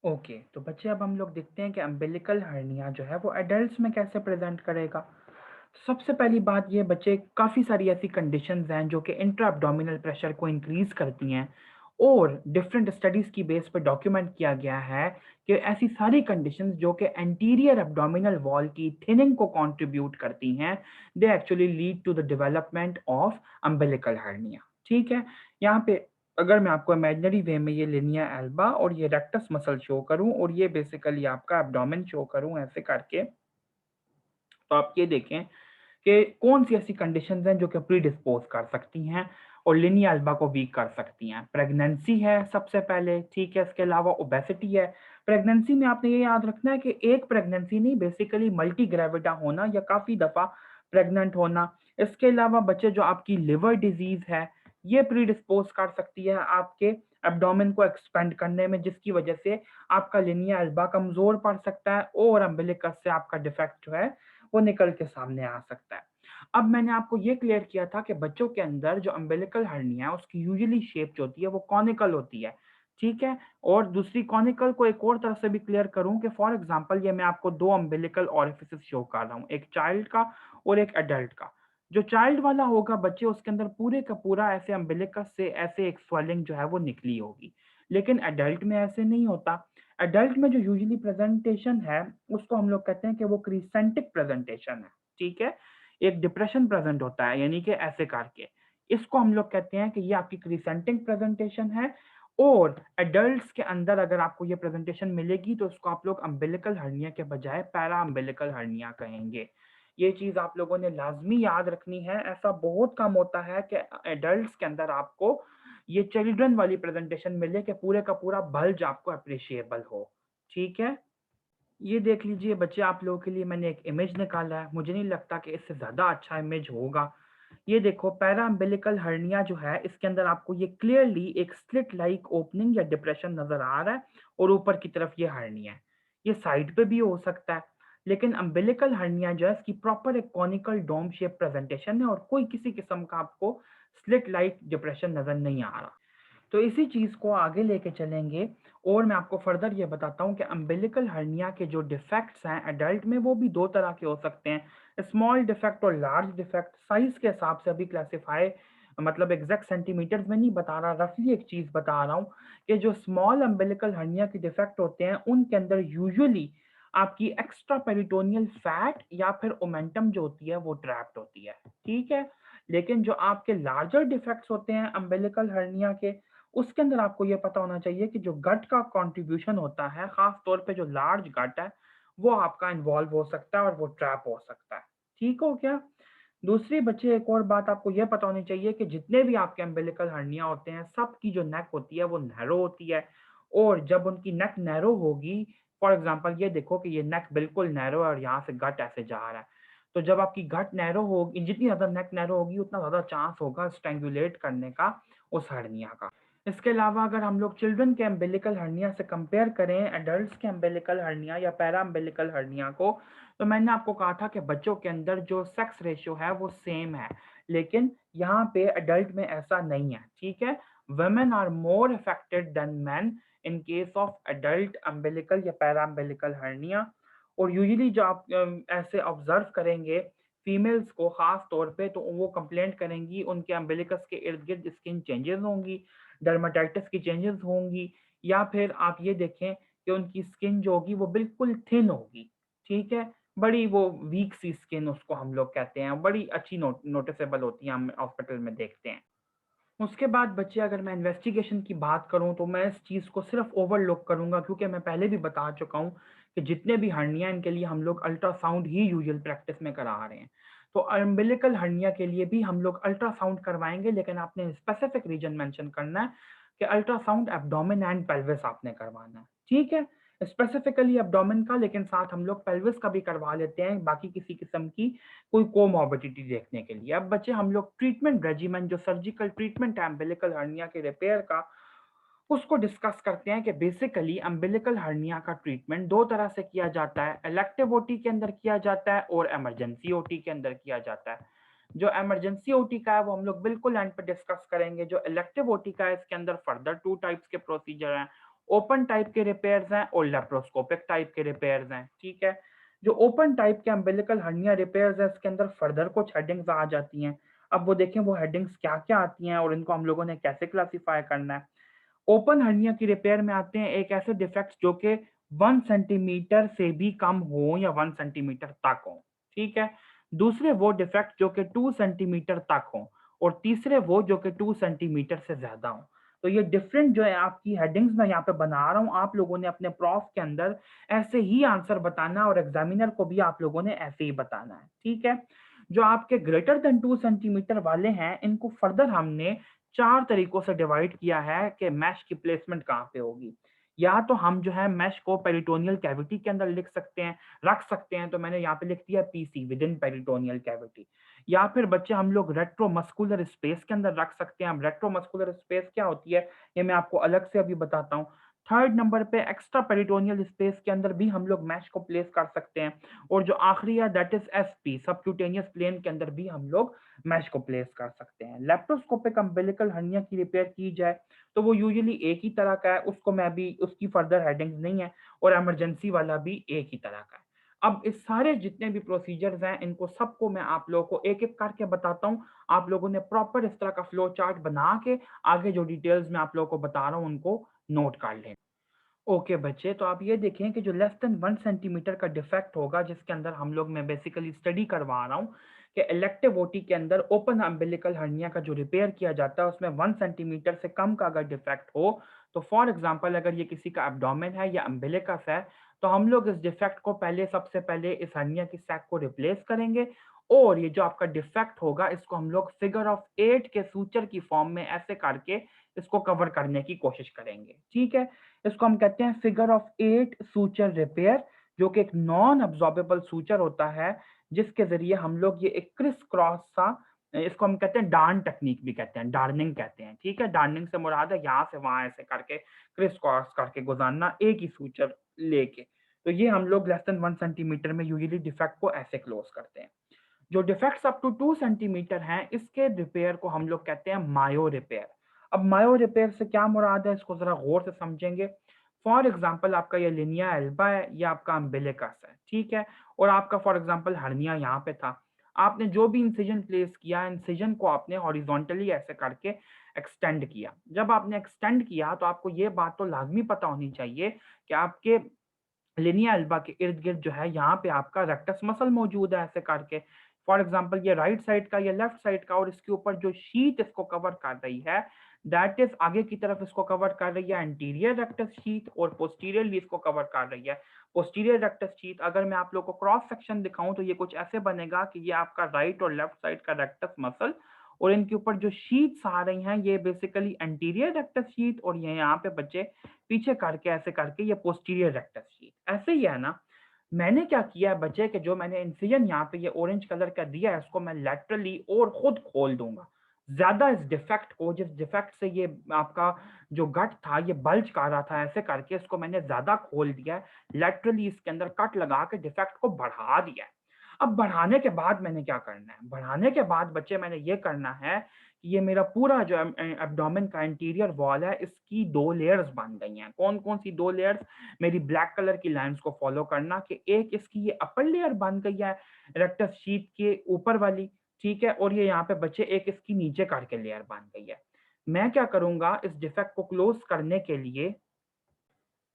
Okay, तो बच्चे अब हम लोग देखते हैं कि अम्बिलिकल हर्निया जो है वो एडल्ट्स में कैसे प्रेजेंट करेगा। सबसे पहली बात ये बच्चे काफ़ी सारी ऐसी कंडीशंस हैं जो कि इंट्रा एब्डोमिनल प्रेशर को इंक्रीज करती हैं और डिफरेंट स्टडीज़ की बेस पर डॉक्यूमेंट किया गया है कि ऐसी सारी कंडीशंस जो कि एंटीरियर एब्डोमिनल वॉल की थिनिंग को कंट्रीब्यूट करती हैं, they actually lead to the development of umbilical hernia. ठीक है, यहाँ पे अगर मैं आपको इमेजिनरी वे में ये लिनिया एल्बा और ये रेक्टस मसल शो करूं और ये बेसिकली आपका एब्डोमेन शो करूं ऐसे करके, तो आप ये देखें कि कौन सी ऐसी कंडीशंस हैं जो कि प्री डिस्पोज कर सकती हैं और लिनिया एल्बा को वीक कर सकती हैं। प्रेगनेंसी है सबसे पहले, ठीक है, इसके अलावा ओबेसिटी है। प्रेगनेंसी में आपने ये याद रखना है कि एक प्रेगनेंसी नहीं, बेसिकली मल्टी ग्रेविडा होना या काफ़ी दफ़ा प्रेग्नेंट होना। इसके अलावा बच्चे जो आपकी लिवर डिजीज़ है, ये प्री डिस्पोज कर सकती है आपके एब्डोमेन को एक्सपेंड करने में, जिसकी वजह से आपका लिनिया एल्बा कमज़ोर पड़ सकता है और अम्बिलिकस से आपका डिफेक्ट जो है वो निकल के सामने आ सकता है। अब मैंने आपको ये क्लियर किया था कि बच्चों के अंदर जो अम्बिलिकल हर्निया है उसकी यूजुअली शेप जो होती है वो कॉनिकल होती है, ठीक है? और दूसरी कॉनिकल को एक और तरह से भी क्लियर करूं कि फॉर एग्जांपल ये मैं आपको दो अम्बिलिकल ऑरिफिसेस शो कर रहा हूँ, एक चाइल्ड का और एक एडल्ट का। जो चाइल्ड वाला होगा बच्चे, उसके अंदर पूरे का पूरा ऐसे अम्बिलिकस से ऐसे एक स्वेलिंग जो है वो निकली होगी, लेकिन एडल्ट में ऐसे नहीं होता। एडल्ट में जो यूजुअली प्रेजेंटेशन है उसको हम लोग कहते हैं कि वो क्रीसेंटिक प्रेजेंटेशन है, ठीक है? एक डिप्रेशन प्रेजेंट होता है, यानी कि ऐसे करके, इसको हम लोग कहते हैं कि ये आपकी क्रीसेंटिक प्रेजेंटेशन है। और एडल्ट्स के अंदर अगर आपको ये प्रेजेंटेशन मिलेगी तो उसको आप लोग अम्बिलिकल हर्निया के बजाय पैरा अम्बिलिकल हर्निया कहेंगे। ये चीज आप लोगों ने लाजमी याद रखनी है। ऐसा बहुत कम होता है कि एडल्ट्स के अंदर आपको ये चिल्ड्रन वाली प्रेजेंटेशन मिले कि पूरे का पूरा बल्ज आपको अप्रिशिएबल हो, ठीक है? ये देख लीजिए बच्चे, आप लोगों के लिए मैंने एक इमेज निकाला है, मुझे नहीं लगता कि इससे ज़्यादा अच्छा इमेज होगा। ये देखो, पैरा अम्बिलिकल हर्निया जो है इसके अंदर आपको ये क्लियरली एक स्लिट लाइक ओपनिंग या डिप्रेशन नज़र आ रहा है और ऊपर की तरफ ये हर्निया है। ये साइड पे भी हो सकता है, लेकिन अम्बिलिकल हर्निया जो है इसकी प्रॉपर एक कॉनिकल डोम शेप प्रेजेंटेशन है और कोई किसी किस्म का आपको स्लिट लाइक डिप्रेशन नज़र नहीं आ रहा। तो इसी चीज़ को आगे लेके चलेंगे और मैं आपको फर्दर ये बताता हूँ कि अम्बिलिकल हर्निया के जो डिफेक्ट्स हैं एडल्ट में वो भी दो तरह के हो सकते हैं, स्मॉल डिफेक्ट और लार्ज डिफेक्ट। साइज के हिसाब से अभी क्लासिफाई, मतलब एग्जैक्ट सेंटीमीटर्स में नहीं बता रहा, रफली एक चीज़ बता रहा हूँ कि जो स्मॉल अम्बिलिकल हर्निया के डिफेक्ट होते हैं उनके अंदर यूजुअली आपकी एक्स्ट्रा पेरिटोनियल फैट या फिर ओमेंटम जो होती है वो ट्रैप्ड होती है, ठीक है? लेकिन जो आपके लार्जर डिफेक्ट्स होते हैं अम्बिलिकल हर्निया के, उसके अंदर आपको ये पता होना चाहिए कि जो गट का कंट्रीब्यूशन होता है, खास तौर पे जो लार्ज गट है, वो आपका इन्वॉल्व हो सकता है और वो ट्रैप हो सकता है। ठीक हो क्या? दूसरी बच्चे, एक और बात आपको ये पता होनी चाहिए कि जितने भी आपके अम्बिलिकल हर्निया होते हैं, सबकी जो नेक होती है वो नैरो होती है। और जब उनकी नेक नैरो होगी, फॉर एग्जांपल ये देखो कि ये नेक बिल्कुल नैरो है और यहाँ से गट ऐसे जा रहा है। तो जब आपकी गट नैरो होगी, जितनी ज़्यादा नेक नैरो होगी उतना ज़्यादा चांस होगा स्ट्रैंगुलेट करने का उस हर्निया का। इसके अलावा अगर हम लोग चिल्ड्रन के अम्बिलिकल हर्निया से कंपेयर करें एडल्ट्स के अम्बिलिकल हर्निया या पैरा अम्बिलिकल हर्निया को, तो मैंने आपको कहा था कि बच्चों के अंदर जो सेक्स रेशियो है वो सेम है, लेकिन यहाँ पे एडल्ट में ऐसा नहीं है, ठीक है? Women are more affected than men in case of adult umbilical या पैरा अम्बिलिकल हर्निया। और यूजुअली जो आप ऐसे ऑब्जर्व करेंगे फीमेल्स को खास तौर पे, तो वो कंप्लेंट करेंगी उनके अम्बिलिकस के इर्द गिर्द स्किन चेंजेस होंगी, डर्माटाइटिस की चेंजेस होंगी, या फिर आप ये देखें कि उनकी स्किन जो होगी वो बिल्कुल थिन होगी, ठीक है? बड़ी वो वीक सी स्किन उसको हम लोग कहते हैं, बड़ी अच्छी नोटिसेबल होती है, हम हॉस्पिटल में देखते हैं। उसके बाद बच्चे, अगर मैं इन्वेस्टिगेशन की बात करूँ तो मैं इस चीज़ को सिर्फ ओवरलुक करूँगा, क्योंकि मैं पहले भी बता चुका हूँ कि जितने भी हर्निया इनके लिए हम लोग अल्ट्रासाउंड ही यूजुअल प्रैक्टिस में करा रहे हैं। तो अम्बिलिकल हर्निया के लिए भी हम लोग अल्ट्रासाउंड करवाएंगे, लेकिन आपने स्पेसिफिक रीजन मेंशन करना है कि अल्ट्रासाउंड एब्डोमेन एंड पेल्विस आपने करवाना है, ठीक है? स्पेसिफिकली एब्डोमेन का, लेकिन साथ हम लोग पेल्विस का भी करवा लेते हैं बाकी किसी किस्म की कोई कोमॉर्बिडिटी देखने के लिए। अब बच्चे, हम लोग ट्रीटमेंट रेजिमेंट, जो सर्जिकल ट्रीटमेंट है अम्बिलिकल हर्निया के रिपेयर का, उसको डिस्कस करते हैं कि बेसिकली अम्बिलिकल हर्निया का ट्रीटमेंट दो तरह से किया जाता है, इलेक्टिव ओटी के अंदर किया जाता है और इमरजेंसी ओटी के अंदर किया जाता है। जो इमरजेंसी ओटी का है वो हम लोग बिल्कुल एंड पे डिस्कस करेंगे। जो इलेक्टिव ओटी का है इसके अंदर फर्दर टू टाइप्स के प्रोसीजर हैं ओपन टाइप के रिपेयर्स हैं और लेप्रोस्कोपिक टाइप के रिपेयर्स हैं, ठीक है। जो ओपन टाइप के अम्बिलिकल हर्निया रिपेयर्स है, इसके अंदर फर्दर कुछ हेडिंग्स आ जाती हैं। अब वो देखें वो हेडिंग्स क्या-क्या आती हैं और इनको हम लोगों ने कैसे क्लासिफाई करना है। ओपन हर्निया की रिपेयर में आते हैं एक ऐसे डिफेक्ट्स जो कि 1 सेंटीमीटर से भी कम हो या 1 सेंटीमीटर तक हो, ठीक है? दूसरे वो डिफेक्ट जो कि 2 सेंटीमीटर तक हो और तीसरे वो जो कि 2 सेंटीमीटर से ज़्यादा हो। तो ये डिफरेंट जो है आपकी हेडिंग्स मैं यहाँ पे बना रहा हूँ, आप लोगों ने अपने प्रॉफ के अंदर ऐसे ही आंसर बताना है और एग्ज़ामिनर को भी आप लोगों ने ऐसे ही बताना है, ठीक है? जो आपके ग्रेटर देन 2 सेंटीमीटर वाले हैं, इनको फर्दर हमने 4 तरीकों से डिवाइड किया है कि मैश की प्लेसमेंट कहाँ पे होगी। या तो हम जो है मैश को पेरिटोनियल कैविटी के अंदर लिख सकते हैं, रख सकते हैं, तो मैंने यहाँ पे लिख दिया PC with in peritoneal cavity. या फिर बच्चे हम लोग रेट्रोमस्कुलर स्पेस के अंदर रख सकते हैं। अब रेट्रोमस्कुलर स्पेस क्या होती है, ये मैं आपको अलग से अभी बताता हूँ। थर्ड नंबर पे एक्स्ट्रा पेरिटोनियल स्पेस के अंदर भी हम लोग मैश को प्लेस कर सकते हैं। और जो आखिरी है that is SP subcutaneous plane के अंदर भी हम लोग मैश को प्लेस कर सकते हैं। लेप्रोस्कोपिक अम्बिलिकल हर्निया की रिपेयर की जाए तो वो यूजुअली एक ही तरह का है, उसको मैं अभी उसकी फर्दर हेडिंग्स नहीं है और इमरजेंसी वाला भी एक ही तरह का है। अब इस सारे जितने भी प्रोसीजर्स हैं इनको सबको मैं आप लोगों को एक-एक करके बताता हूँ। आप लोगों ने प्रॉपर इस तरह का फ्लो चार्ट बना के आगे जो डिटेल्स मैं आप लोगों को बता रहा हूँ उनको नोट कर लें। ओके बच्चे, तो आप ये देखें कि जो लेस देन 1 सेंटीमीटर का डिफेक्ट होगा जिसके अंदर हम लोग मैं बेसिकली स्टडी करवा रहा हूँ कि इलेक्टिव ओटी के अंदर ओपन अम्बिलिकल हर्निया का जो रिपेयर किया जाता है उसमें 1 सेंटीमीटर से कम का अगर डिफेक्ट हो, तो फॉर एग्जांपल अगर ये किसी का एब्डोमेन है या अम्बिलिकस है, तो हम लोग इस डिफेक्ट को पहले सबसे पहले इस हर्निया की सैक को रिप्लेस करेंगे और ये जो आपका डिफेक्ट होगा इसको हम लोग फिगर ऑफ 8 के सूचर की फॉर्म में ऐसे करके इसको कवर करने की कोशिश करेंगे, ठीक है? इसको हम कहते हैं फिगर ऑफ 8 सूचर रिपेयर, जो कि एक नॉन अब्सॉर्बेबल सूचर होता है, जिसके ज़रिए हम लोग ये एक क्रिस क्रॉस सा इसको हम कहते हैं डार्न टेक्निक भी कहते हैं, डार्निंग कहते हैं, ठीक है? डार्निंग से मुराद है यहाँ से वहाँ ऐसे करके क्रिस क्रॉस करके गुज़ारना एक ही सूचर लेके। तो ये हम लोग लेस देन 1 सेंटीमीटर में यूजुअली डिफेक्ट को ऐसे क्लोज़ करते हैं। जो डिफेक्ट्स अप टू 2 सेंटीमीटर हैं, इसके रिपेयर को हम लोग कहते हैं मायो रिपेयर। अब मायो रिपेयर से क्या मुराद है, इसको ज़रा गौर से समझेंगे। फॉर एग्ज़ाम्पल आपका ये लिनिया एल्बा है, ये आपका अम्बिलिकस है, ठीक है? और आपका फॉर एग्ज़ाम्पल हर्निया यहाँ पे था। आपने जो भी इंसिजन प्लेस किया, इंसिजन को आपने हॉरिज़ॉन्टली ऐसे करके एक्सटेंड किया। जब आपने एक्सटेंड किया, तो आपको ये बात तो लाज़मी पता होनी चाहिए कि आपके लिनिया एल्बा के इर्द-गिर्द जो है यहाँ पे आपका रेक्टस मसल मौजूद है ऐसे करके। फॉर एग्ज़ाम्पल ये राइट साइड का, ये लेफ्ट साइड का और इसके ऊपर जो शीट इसको कवर कर रही है, दैट इज़ आगे की तरफ इसको कवर कर रही है एंटीरियर रेक्टस शीट और पोस्टीरियरली इसको कवर कर रही है पोस्टीरियर रेक्टस शीट। अगर मैं आप लोगों को क्रॉस सेक्शन दिखाऊँ तो ये कुछ ऐसे बनेगा कि ये आपका राइट और लेफ्ट साइड का रेक्टस मसल और इनके ऊपर जो शीट्स आ रही हैं ये बेसिकली एंटीरियर रेक्टस शीट और ये यहाँ पे बच्चे पीछे करके ऐसे करके ये पोस्टीरियर रेक्टस शीट ऐसे ही है ना। मैंने क्या किया है बच्चे कि जो मैंने इंसिजन यहाँ पे ये ऑरेंज कलर का दिया है इसको मैं लैटरली और खुद खोल दूंगा ज्यादा इस डिफेक्ट को, जिस डिफेक्ट से ये आपका जो गट था ये बल्ज कर रहा था ऐसे करके इसको मैंने ज्यादा खोल दिया है। लैटरली इसके अंदर कट लगा के डिफेक्ट को बढ़ा दिया है। अब बढ़ाने के बाद मैंने क्या करना है, बढ़ाने के बाद बच्चे मैंने ये करना है कि ये मेरा पूरा जो एब्डोमेन का इंटीरियर वॉल है इसकी 2 लेयर्स बन गई हैं। कौन-कौन सी 2 लेयर्स? मेरी ब्लैक कलर की लाइन्स को फॉलो करना कि एक इसकी ये अपर लेयर बन गई है रेक्टस शीट के ऊपर वाली, ठीक है? और ये यहाँ पे बच्चे एक इसकी नीचे करके लेयर बन गई है। मैं क्या करूँगा इस डिफेक्ट को क्लोज़ करने के लिए,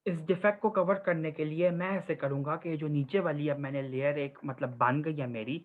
इस डिफेक्ट को कवर करने के लिए मैं ऐसे करूँगा कि ये जो नीचे वाली अब मैंने लेयर एक मतलब बन गई है मेरी,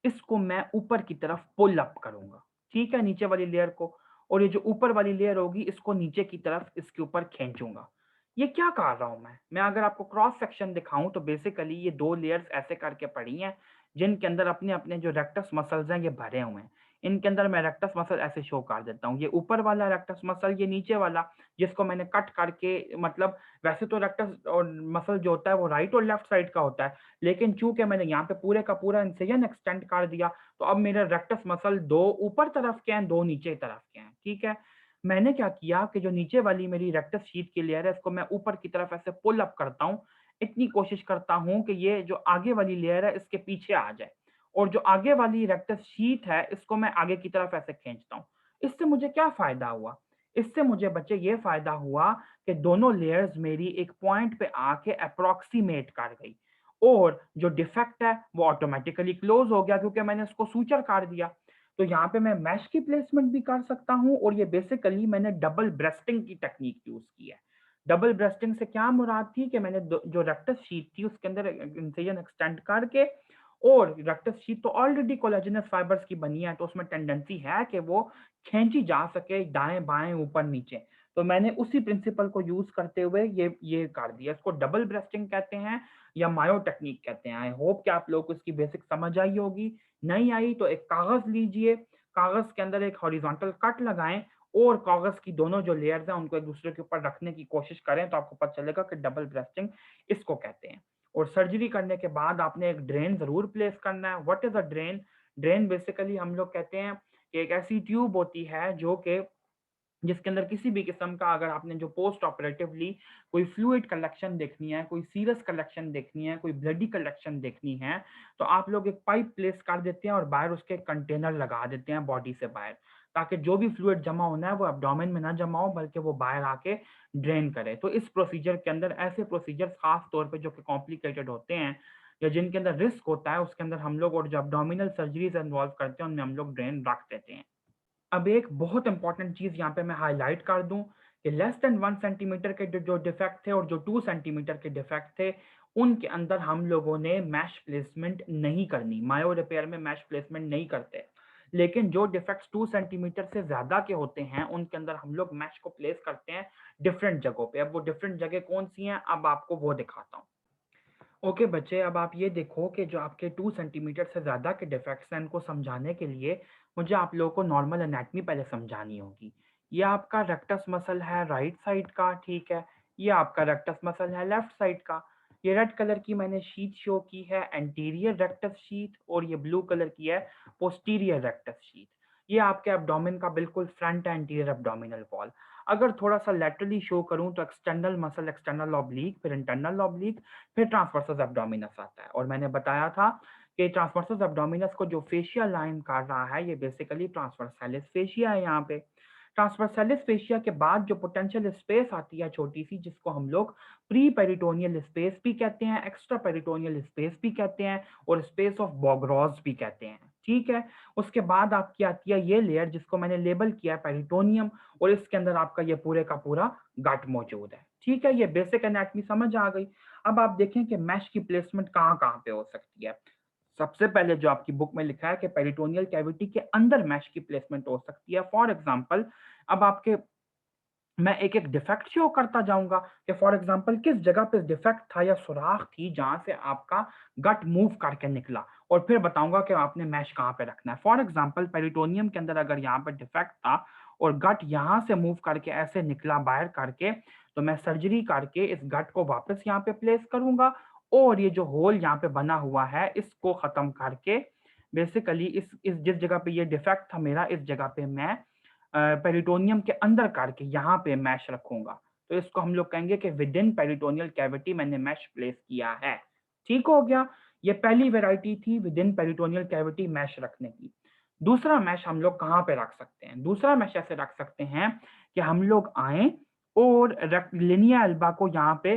इसको मैं ऊपर की तरफ पुल अप करूँगा, ठीक है? नीचे वाली लेयर को और ये जो ऊपर वाली लेयर होगी इसको नीचे की तरफ इसके ऊपर खींचूँगा। ये क्या कर रहा हूँ मैं? मैं अगर आपको क्रॉस सेक्शन दिखाऊँ तो बेसिकली ये 2 लेयर्स ऐसे करके पड़ी हैं, जिनके अंदर अपने-अपने जो रेक्टस मसल्स हैं ये भरे हुए हैं। इनके अंदर मैं रेक्टस मसल ऐसे शो कर देता हूँ। ये ऊपर वाला रेक्टस मसल, ये नीचे वाला जिसको मैंने कट करके मतलब वैसे तो रेक्टस और मसल जो होता है वो राइट और लेफ्ट साइड का होता है, लेकिन चूँकि मैंने यहाँ पे पूरे का पूरा इंसिजन एक्सटेंड कर दिया, तो अब मेरे रेक्टस मसल 2 ऊपर तरफ के हैं, 2 नीचे तरफ के हैं, ठीक है? मैंने क्या किया कि जो नीचे वाली मेरी रेक्टस शीट की लेयर है, इसको मैं ऊपर की तरफ ऐसे पुल अप करता हूँ। इतनी कोशिश करता हूँ कि ये जो आगे वाली लेयर है, इसके पीछे आ जाए और जो आगे वाली रेक्टस शीट है, इसको मैं आगे की तरफ ऐसे खींचता हूँ। इससे मुझे क्या फ़ायदा हुआ? इससे मुझे बच्चे ये फ़ायदा हुआ कि दोनों लेयर्स मेरी एक पॉइंट पे आके अप्रॉक्सिमेट कर गई और जो डिफेक्ट है वो ऑटोमैटिकली क्लोज़ हो गया क्योंकि मैंने उसको सूचर काट दिया। तो यहाँ पे मैं मैश की प्लेसमेंट भी कर सकता हूँ और ये बेसिकली मैंने डबल ब्रेस्टिंग की टेक्नीक यूज़ की है। डबल ब्रेस्टिंग से क्या मुराद थी कि मैंने जो रेक्टस शीट थी उसके अंदर इंसिजन एक्सटेंड करके और रेक्टस शीट तो ऑलरेडी कोलेजनस फाइबर्स की बनी है तो उसमें टेंडेंसी है कि वो खींची जा सके दाएं बाएं ऊपर नीचे। तो मैंने उसी प्रिंसिपल को यूज करते हुए ये कर दिया। इसको डबल ब्रेस्टिंग कहते हैं या मायो टेक्निक कहते हैं। आई होप कि आप लोग को इसकी बेसिक समझ आई होगी। नहीं आई तो एक कागज लीजिए, कागज के अंदर एक हॉरिजॉन्टल कट लगाएं और कागज की दोनों जो लेयर्स हैं उनको एक दूसरे के ऊपर रखने की कोशिश करें तो आपको पता चलेगा कि डबल ब्रेस्टिंग इसको कहते हैं। और सर्जरी करने के बाद आपने एक ड्रेन जरूर प्लेस करना है। What is a drain? Drain basically हम लोग कहते हैं कि एक ऐसी ट्यूब होती है जो कि जिसके अंदर किसी भी किस्म का अगर आपने जो पोस्ट ऑपरेटिवली कोई फ्लूइड कलेक्शन देखनी है, कोई सीरस कलेक्शन देखनी है, कोई ब्लडी कलेक्शन देखनी है, तो आप लोग एक पाइप प्लेस कर देते हैं और बाहर उसके कंटेनर लगा देते हैं बॉडी से बाहर, ताकि जो भी फ्लूइड जमा होना है वो एब्डोमेन में ना जमा हो बल्कि वो बाहर आके ड्रेन करे। तो इस प्रोसीजर के अंदर ऐसे प्रोसीजर्स खास तौर पे जो कि कॉम्प्लिकेटेड होते हैं या जिनके अंदर रिस्क होता है उसके अंदर हम लोग और जो एब्डोमिनल सर्जरीज इन्वॉल्व करते हैं उनमें हम लोग ड्रेन रख देते हैं। अब एक बहुत इंपॉर्टेंट चीज यहाँ पे मैं हाईलाइट कर दूं कि लेस देन 1 सेंटीमीटर के जो डिफेक्ट थे और जो 2 सेंटीमीटर के डिफेक्ट थे उनके अंदर हम लोगों ने मैश प्लेसमेंट नहीं करनी। मायो रिपेयर में मैश प्लेसमेंट नहीं करते। लेकिन जो डिफेक्ट्स 2 सेंटीमीटर से ज्यादा के होते हैं उनके अंदर हम लोग मैश को प्लेस करते हैं डिफरेंट जगहों पे। अब वो डिफरेंट जगह कौन सी हैं अब आपको वो दिखाता हूँ। ओके बच्चे, अब आप ये देखो कि जो आपके 2 सेंटीमीटर से ज़्यादा के डिफेक्ट्स हैं इनको समझाने के लिए मुझे आप लोगों को नॉर्मल एनाटमी पहले समझानी होगी। ये आपका रेक्टस मसल है राइट साइड का, ठीक है। ये आपका रेक्टस मसल है लेफ्ट साइड का। ये रेड कलर की मैंने शीट शो की है एंटीरियर रेक्टस शीट और ये ब्लू कलर की है पोस्टीरियर रेक्टस शीट। ये आपके एब्डोमेन का बिल्कुल फ्रंट एंटीरियर एब्डोमिनल वॉल। अगर थोड़ा सा लेटरली शो करूं तो एक्सटर्नल मसल एक्सटर्नल ऑब्लिक, फिर इंटरनल ऑब्लिक, फिर ट्रांसवर्सस एब्डोमिनस आता है। और मैंने बताया था कि ट्रांसवर्सस एब्डोमिनस को जो फेशिया लाइन काट रहा है ये बेसिकली ट्रांसवर्सैलिस फेशिया है। यहाँ पे ट्रांसवर्सैलिस फेशिया के बाद जो पोटेंशियल स्पेस आती है छोटी सी, जिसको हम लोग प्री पेरिटोनियल स्पेस भी कहते हैं, एक्स्ट्रा पेरिटोनियल स्पेस भी कहते हैं और स्पेस ऑफ बॉगरॉस भी कहते हैं, ठीक है। उसके बाद आपकी आती है ये लेयर जिसको मैंने लेबल किया है पेरिटोनियम और इसके अंदर आपका ये पूरे का पूरा गट मौजूद है, ठीक है। ये बेसिक एनाटमी समझ आ गई। अब आप देखें कि मैश की प्लेसमेंट कहाँ कहाँ पे हो सकती है। सबसे पहले जो आपकी बुक में लिखा है कि पेरिटोनियल कैविटी के अंदर मैश की प्लेसमेंट हो सकती है। फॉर एग्जांपल अब आपके मैं एक एक डिफेक्ट शो करता जाऊंगा कि फॉर एग्जांपल किस जगह पे डिफेक्ट था या सुराख थी जहां से आपका गट मूव करके निकला और फिर बताऊंगा कि आपने मैश कहाँ पे रखना है। फॉर एग्जांपल पेरिटोनियम के अंदर अगर यहाँ पे डिफेक्ट था और गट यहाँ से मूव करके ऐसे निकला बाहर करके, तो मैं सर्जरी करके इस गट को वापस यहाँ पे प्लेस करूंगा और ये जो होल यहाँ पे बना हुआ है इसको खत्म करके बेसिकली इस जिस जगह पे ये डिफेक्ट था मेरा इस जगह पे मैं पेरिटोनियम के अंदर करके यहाँ पे मैश रखूंगा। तो इसको हम लोग कहेंगे कि विद इन पेरिटोनियल कैविटी मैंने मैश प्लेस किया है। ठीक हो गया। ये पहली वेराइटी थी within peritoneal cavity mesh रखने की। दूसरा मैश हम लोग कहाँ पे रख सकते हैं? दूसरा मैश ऐसे रख सकते हैं कि हम लोग आए और लिनिया एल्बा को यहाँ पे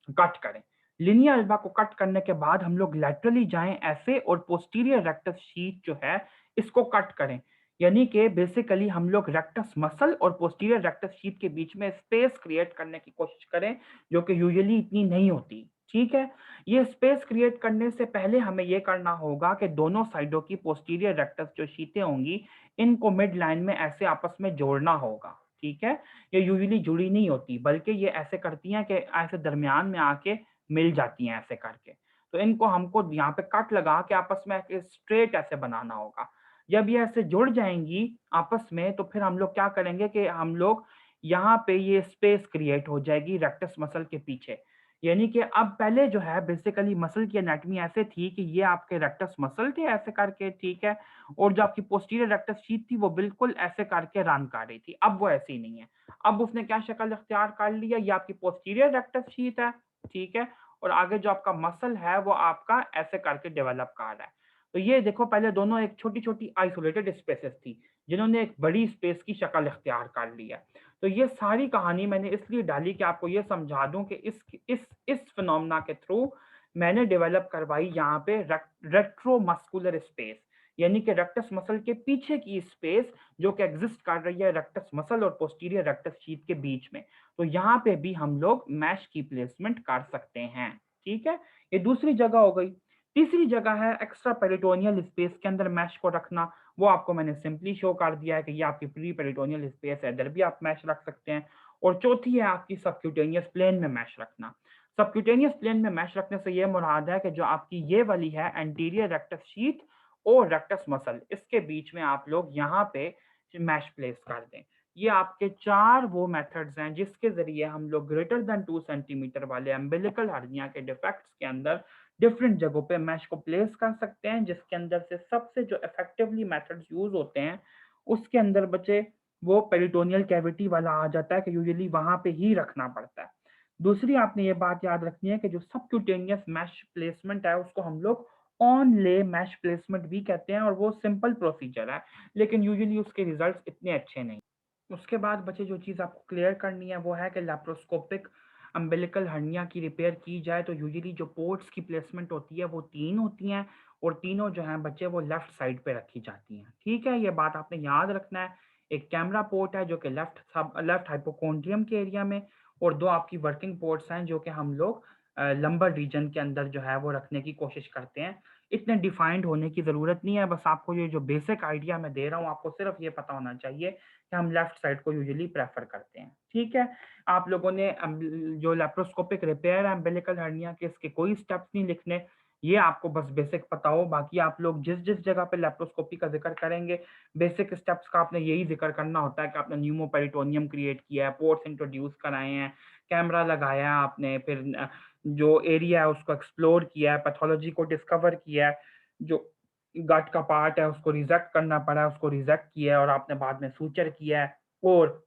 कट करें। लिनिया एल्बा को कट करने के बाद हम लोग लैटरली जाएं ऐसे और पोस्टीरियर रेक्टस शीट जो है इसको कट करें। यानी कि बेसिकली हम लोग रेक्टस मसल और पोस्टीरियर रेक्टस शीट के बीच में स्पेस क्रिएट करने की कोशिश करें जो कि यूजुअली इतनी नहीं होती, ठीक है। ये स्पेस क्रिएट करने से पहले हमें ये करना होगा कि दोनों साइडों की पोस्टीरियर रेक्टस जो शीटें होंगी इनको मिड लाइन में ऐसे आपस में जोड़ना होगा, ठीक है। ये यूजुअली जुड़ी नहीं होती बल्कि ये ऐसे करती हैं कि ऐसे दरमियान में आके मिल जाती हैं ऐसे करके। तो इनको हमको यहाँ पे कट लगा के आपस में स्ट्रेट ऐसे बनाना होगा। जब ये ऐसे जुड़ जाएंगी आपस में तो फिर हम लोग क्या करेंगे कि हम लोग यहाँ पे ये स्पेस क्रिएट हो जाएगी रेक्टस मसल के पीछे। यानी कि अब पहले जो है बेसिकली मसल की एनाटमी ऐसे थी कि ये आपके रेक्टस मसल थे ऐसे करके, ठीक है। और जो आपकी पोस्टीरियर रेक्टस शीट थी वो बिल्कुल ऐसे करके रन कर रही थी। अब वो ऐसी नहीं है। अब उसने क्या शक्ल इख्तियार कर लिया, ये आपकी पोस्टीरियर रेक्टस शीट है, ठीक है। और आगे जो आपका मसल है वो आपका ऐसे करके डेवलप कर रहा है। तो ये देखो पहले दोनों एक छोटी छोटी आइसोलेटेड स्पेसेस थी, जिन्होंने एक बड़ी स्पेस की शक्ल इख्तियार कर ली है। तो ये सारी कहानी मैंने इसलिए डाली कि आपको ये समझा दूँ कि इस फिनोमेना के थ्रू मैंने डेवलप करवाई यहाँ पे रेट्रोमस्कुलर स्पेस, यानी कि रेक्टस मसल के पीछे की स्पेस जो कि एग्जिस्ट कर रही है रेक्टस मसल और पोस्टीरियर रेक्टस शीथ के बीच में। तो यहाँ पे भी हम लोग मैश की प्लेसमेंट कर सकते हैं। ठीक है? ये दूसरी जगह हो गई। तीसरी जगह है एक्स्ट्रा पेरिटोनियल स्पेस के अंदर मैश को रखना। वो आपको मैंने सिंपली शो कर दिया है कि ये आपकी प्री पेरिटोनियल स्पेस है, इधर भी आप मैश रख सकते हैं। और चौथी है आपकी सबक्यूटेनियस प्लेन में मैश रखना। सबक्यूटेनियस प्लेन में मैश रखने से ये मुराद है कि जो आपकी ये वाली है एंटीरियर रेक्टस शीथ और रेक्टस मसल, इसके बीच में आप लोग यहाँ पे मैश प्लेस कर दें। ये आपके 4 वो मेथड्स हैं जिसके ज़रिए हम लोग ग्रेटर देन 2 सेंटीमीटर वाले अम्बिलिकल हर्निया के डिफेक्ट्स के अंदर डिफरेंट जगहों पे मैश को प्लेस कर सकते हैं, जिसके अंदर से सबसे जो इफेक्टिवली मेथड्स यूज़ होते हैं, उसके अंदर बच्चे वो पेरिटोनियल कैविटी वाला आ जाता है कि यूजुअली वहाँ पे ही रखना पड़ता है। दूसरी आपने ये बात याद रखनी है कि जो सबक्यूटेनियस मैश प्लेसमेंट है उसको हम लोग ऑन ले मैश प्लेसमेंट भी कहते हैं और वो सिंपल प्रोसीजर है, लेकिन यूजुअली उसके रिजल्ट्स इतने अच्छे नहीं। उसके बाद बच्चे जो चीज़ आपको क्लियर करनी है वो है कि लैप्रोस्कोपिक अम्बिलिकल हर्निया की रिपेयर की जाए तो यूजुअली जो पोर्ट्स की प्लेसमेंट होती है वो 3 होती हैं और तीनों जो हैं बच्चे वो लेफ्ट साइड पे रखी जाती हैं। ठीक है? ये बात आपने याद रखना है। एक कैमरा पोर्ट है जो कि लेफ्ट हाइपोकोंड्रियम के एरिया में और 2 आपकी वर्किंग पोर्ट्स हैं जो कि हम लोग लंबर रीजन के अंदर जो है वो रखने की कोशिश करते हैं। इतने डिफाइंड होने की ज़रूरत नहीं है, बस आपको ये जो बेसिक आइडिया मैं दे रहा हूँ आपको सिर्फ ये पता होना चाहिए कि हम लेफ्ट साइड को यूजुअली प्रेफ़र करते हैं, ठीक है? आप लोगों ने जो लैप्रोस्कोपिक रिपेयर है अम्बिलिकल हर्निया के इसके कोई स्टेप्स नहीं लिखने, ये आपको बस बेसिक पता हो, बाकी आप लोग जिस-जिस जगह पे लैप्रोस्कोपी का ज़िक्र करेंगे, बेसिक स्टेप्स का आपने यही ज़िक्र करना होता है कि आपने न्यूमोपेरिटोनियम क्रिएट किया है, पोर्ट्स इंट्रोड्यूस कराए हैं, कैमरा लगाया है आपने, फिर जो एरिया है उसको एक्सप्लोर किया है, पैथोलॉजी को डिस्कवर किया है, जो गट का पार्ट है उसको रिजेक्ट करना पड़ा है, उसको रिजेक्ट किया है और आपने बाद में सूचर किया है और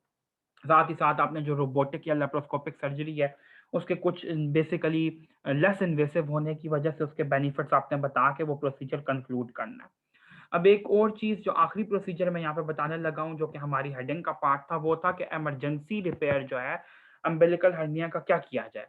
साथ ही साथ आपने जो रोबोटिक या लैप्रोस्कोपिक सर्जरी है, उसके कुछ बेसिकली लेस इन्वेसिव होने की वजह से उसके बेनिफिट्स आपने बता के वो प्रोसीजर कंक्लूड करना है। अब एक और चीज़ जो आखिरी प्रोसीजर मैं यहाँ पे बताने लगा हूँ, जो कि हमारी हेडिंग का पार्ट था, वो था कि इमरजेंसी रिपेयर जो है, अम्बिलिकल हर्निया का क्या किया जाए?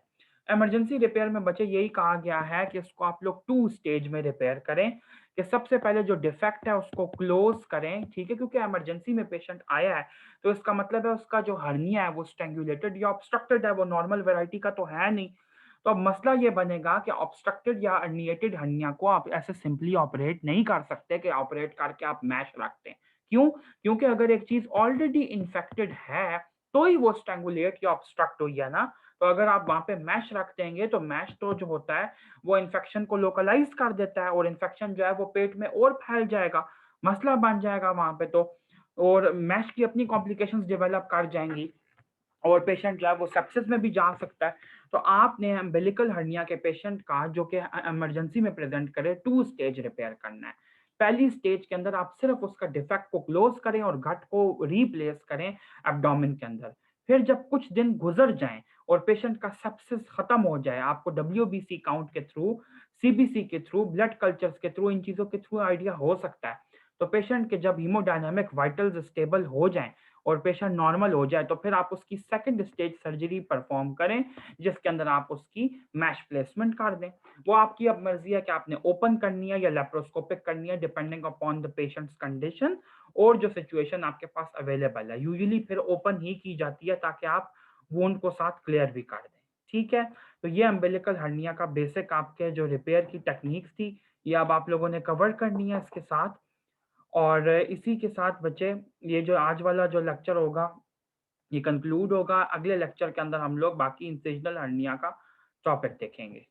इमरजेंसी रिपेयर में बच्चे यही कहा गया है कि इसको आप लोग 2 स्टेज में रिपेयर करें, कि सबसे पहले जो डिफेक्ट है उसको क्लोज़ करें, ठीक है? क्योंकि इमरजेंसी में पेशेंट आया है, तो इसका मतलब है उसका जो हर्निया है वो स्ट्रैंग्युलेटेड या ऑब्स्ट्रक्टेड है, वो नॉर्मल वैरायटी का तो है नहीं। तो अब मसला ये बनेगा कि ऑब्स्ट्रक्टेड या हर्निएटेड हर्निया को आप ऐसे सिंपली ऑपरेट नहीं कर सकते कि ऑपरेट करके आप मैश रख दें। क्यों? क्योंकि अगर एक चीज़ ऑलरेडी इन्फेक्टेड है, तो ही वो स्ट्रैंगुलेट या ऑब्स्ट्रक्ट हुई है ना। तो अगर आप वहाँ पे मैश रख देंगे, तो मैश तो जो होता है, वो इन्फेक्शन को लोकलाइज़ कर देता है और इन्फेक्शन जो है वो पेट में और फैल जाएगा, मसला बन जाएगा वहाँ पे तो और मैश की अपनी कॉम्प्लिकेशंस डेवलप कर जाएँगी। और पेशेंट जो है वो सेप्सिस में भी जा सकता है। तो आपने अम्बिलिकल हर्निया के पेशेंट का जो कि इमरजेंसी में प्रेज़ेंट करे 2 स्टेज रिपेयर करना है। पहली स्टेज के अंदर आप सिर्फ़ उसका डिफेक्ट को क्लोज़ करें और गट को रिप्लेस करें एब्डोमेन के अंदर। फिर जब कुछ दिन गुज़र जाएँ और पेशेंट का सेप्सिस खत्म हो जाए, आपको डब्ल्यूबीसी काउंट के थ्रू, सीबीसी के थ्रू, ब्लड कल्चर्स के थ्रू, इन चीज़ों के थ्रू आइडिया हो सकता है। तो पेशेंट के जब हीमोडायनामिक वाइटल्स स्टेबल हो जाएँ और पेशेंट नॉर्मल हो जाए, तो फिर आप उसकी सेकंड स्टेज सर्जरी परफॉर्म करें, जिसके अंदर आप उसकी मैश प्लेसमेंट कर दें। वो आपकी अब मर्ज़ी है कि आपने ओपन करनी है या लैप्रोस्कोपिक करनी है, depending upon the patients condition और जो सिचुएशन आपके पास अवेलेबल है। यूजुअली फिर ओपन ही की जाती है ताकि आप वुंड को साथ क्लियर भी कर दें। ठीक है? तो ये अम्बिलिकल हर्निया का बेसिक आपके जो रिपेयर की टेक्निक्स थी, ये अब आप लोगों ने कवर करनी है इसके साथ। और इसी के साथ बच्चे ये जो आज वाला जो लेक्चर होगा, ये कंक्लूड होगा। अगले लेक्चर के अंदर हम लोग बाकी इंसिजनल हर्निया का टॉपिक देखेंगे।